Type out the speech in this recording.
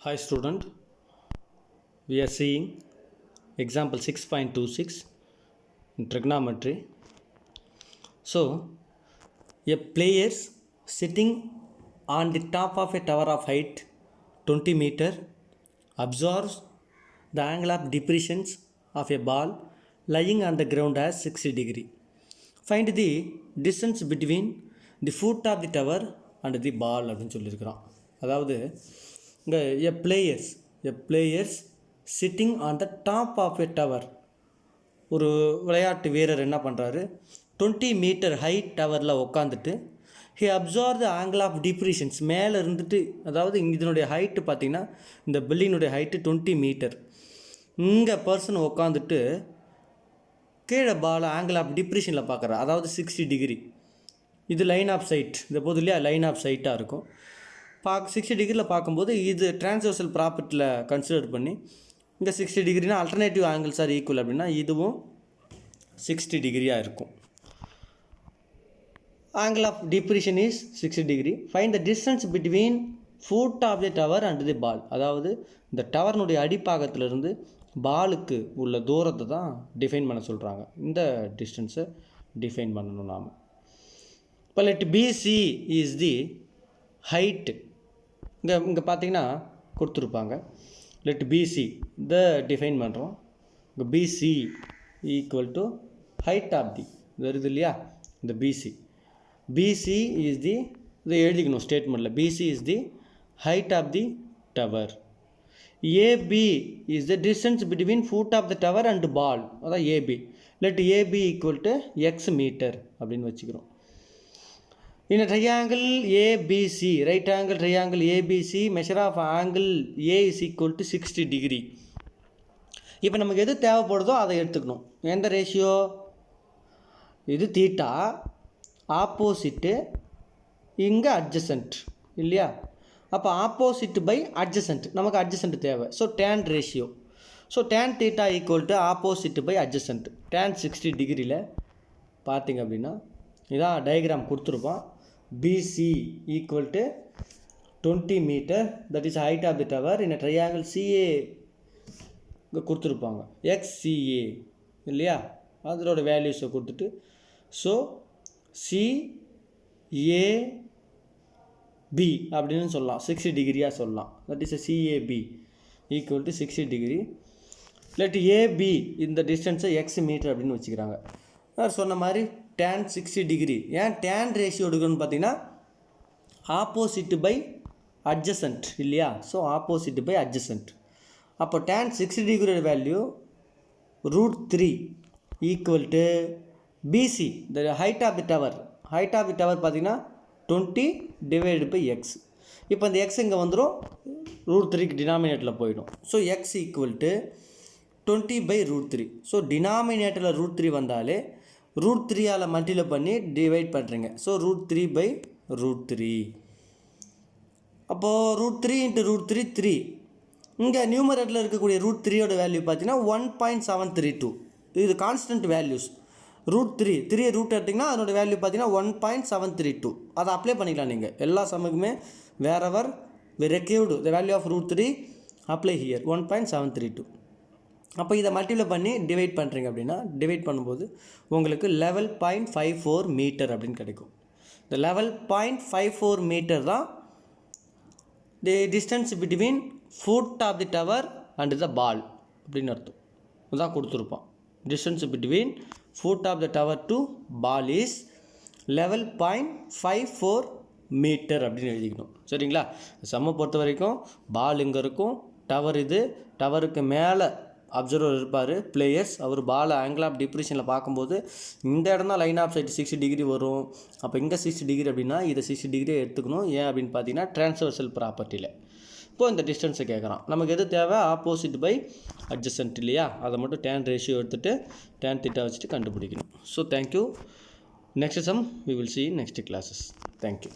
Hi student, we are seeing example 6.26 in trigonometry. So, a player sitting on the top of a tower of height 20 meter observes the angle of depression of a ball lying on the ground as 60 degree. Find the distance between the foot of the tower and the ball அப்படின்னு சொல்லியிருக்கிறான். அதாவது இங்கே a players sitting on the top of a tower. ஒரு விளையாட்டு வீரர் என்ன பண்ணுறாரு, 20 metre height டவரில் உட்காந்துட்டு he observe the angle of depressions. மேலே இருந்துட்டு, அதாவது இதனுடைய ஹைட்டு பார்த்திங்கன்னா இந்த பில்டிங்கினுடைய ஹைட்டு 20 மீட்டர். இங்கே பர்சன் உட்காந்துட்டு கீழே பால் ஆங்கிள் ஆஃப் டிப்ரெஷனில் பார்க்குறா, அதாவது 60 டிகிரி. இது லைன் ஆஃப் சைட், இந்த போது இல்லையா லைன் ஆஃப் சைட்டாக இருக்கும். 60 டிகிரியில் பார்க்கும்போது இது டிரான்ஸ்வர்சல் ப்ராப்பர்ட்டியில் கன்சிடர் பண்ணி இங்கே 60 டிகிரினா அல்டர்னேட்டிவ் ஆங்கிள்ஸ் ஆர் ஈக்குவல் அப்படின்னா இதுவும் 60 டிகிரியாக இருக்கும். Angle of depression is 60 degree. Find the distance between foot of the tower and the ball. அதாவது இந்த டவர்னுடைய அடிப்பாகத்திலிருந்து பாலுக்கு உள்ள தூரத்தை தான் டிஃபைன் பண்ண சொல்கிறாங்க. இந்த டிஸ்டன்ஸை டிஃபைன் பண்ணணும் நாம். இப்போ let BC is the height. இங்கே பார்த்தீங்கன்னா கொடுத்துருப்பாங்க. லெட் பிசி இந்த டிஃபைன் பண்ணுறோம். இங்கே BC equal to height of the வருது இல்லையா, இந்த பிசி இஸ் தி, இதை எழுதிக்கணும் ஸ்டேட்மெண்ட்டில். BC is the height of the tower. AB is the distance between foot of the tower and ball, அதான் AB. Let AB equal to x metre அப்படின்னு வச்சுக்கிறோம். In a triangle ABC, right angle triangle ABC, measure of angle A is equal to 60 degree. இப்போ நமக்கு எது தேவைப்படுதோ அதை எடுத்துக்கணும். எந்த ரேஷியோ? இது தீட்டா, ஆப்போசிட்டு, இங்கே அட்ஜசன்ட் இல்லையா. அப்போ ஆப்போசிட் பை அட்ஜசன்ட், நமக்கு அட்ஜசன்ட் தேவை. So tan ratio. So tan theta equal to opposite by adjacent. Tan 60 டிகிரியில் பார்த்திங்க அப்படின்னா இதான் டயக்ராம் கொடுத்துருப்போம். BC equal to 20 meter, that is height of the tower in a triangle CA கொடுத்துருப்பாங்க. XCA இல்லையா, அதோட வேல்யூஸை கொடுத்துட்டு ஸோ CAB அப்படின்னு சொல்லலாம், 60 டிகிரியாக சொல்லலாம். That is CAB equal to 60 degree. இல்லாட்டி AB இந்த டிஸ்டன்ஸை எக்ஸ் மீட்டர் அப்படின்னு வச்சுக்கிறாங்க. சொன்ன மாதிரி tan 60 டிகிரி. ஏன் டேன் ரேஷியோ எடுக்கணும்னு பார்த்தீங்கன்னா ஆப்போசிட் பை அட்ஜசன்ட் இல்லையா. So opposite by adjacent. அப்போ tan 60 டிகிரியோட value √3 equal to BC the height of the tower. Height of the tower பார்த்தீங்கன்னா 20 டிவைடு பை எக்ஸ். இப்போ இந்த எக்ஸ் இங்கே வந்துடும், √3க்கு டினாமினேட்டரில் போயிடும். So x equal to 20 by √3. So டினாமினேட்டரில் √3 வந்தாலே √3ஆல் மல்டிப்ளை பண்ணி டிவைட் பண்ணுறீங்க. So √3 by √3. அப்போது √3 இன்ட்டு √3 3. இங்கே நியூமரேட்டரில் இருக்கக்கூடிய √3யோட வேல்யூ பார்த்தீங்கன்னா 1.732. இது கான்ஸ்டன்ட் வேல்யூஸ். √3 ரூட் எடுத்திங்கன்னா அதனோட வேல்யூ பார்த்தீங்கன்னா 1.732. அதை அப்ளை பண்ணிக்கலாம் நீங்கள் எல்லா சமக்குமே. Wherever required the value of √3 apply here 1.732. அப்போ இதை மல்டிப்ளை பண்ணி டிவைட் பண்ணுறீங்க அப்படின்னா டிவைட் பண்ணும்போது உங்களுக்கு 11.54 மீட்டர் அப்படின்னு கிடைக்கும். இந்த 11.54 மீட்டர் தான் the distance between foot of the tower and the ball அப்படின்னு அர்த்தம். இதுதான் கொடுத்துருப்போம். Distance between foot of the tower to ball is 11.54 metre அப்படின்னு எழுதிக்கணும். சரிங்களா. சம்மை பொறுத்த வரைக்கும் பால் இங்கே இருக்கும், டவர் இது, டவருக்கு மேலே அப்சர்வர் இருப்பார் பிளேயர்ஸ். அவர் பால் ஆங்கிள் ஆஃப் டிப்ரெஷனில் பார்க்கும்போது இந்த இடம் தான் லைன் ஆஃப் சைட் 60 டிகிரி வரும். அப்போ இங்கே 60 டிகிரி அப்படின்னா இதை 60 டிகிரியே எடுத்துக்கணும். ஏன் அப்படின்னு பார்த்தீங்கன்னா டிரான்ஸ்வர்சல் ப்ராப்பர்ட்டியில். இப்போது இந்த டிஸ்டன்ஸை கேட்குறான். நமக்கு எது தேவை? ஆப்போசிட் பை அட்ஜசன்ட் இல்லையா. அதை மட்டும் டேன் ரேஷியோ எடுத்துகிட்டு டேன் தீட்டா வச்சுட்டு கண்டுபிடிக்கணும். So thank you. Next some we will see next classes. Thank you.